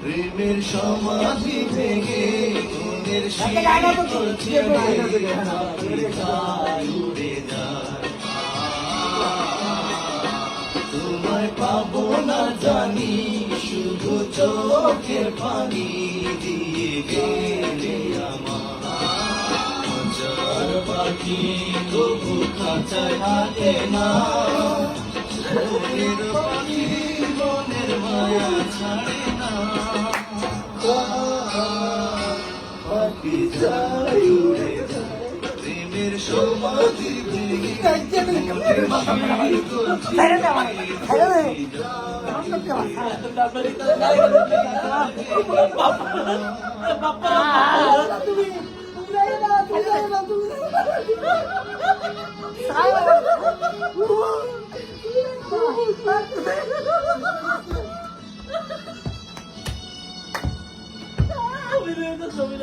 প্রেমের সমাধি ভেঙে মনের উড়ে যায় তোমায় পাবো না জানি শুধু চোখের পানি দিয়ে গেলে আমার পাখি তবু খাঁচায় থাকে না মনের পাখি মনের মায়া ছাড়ে না পাখি যায় উড়ে যায় প্রেমের সমাধি ভেঙে ছবি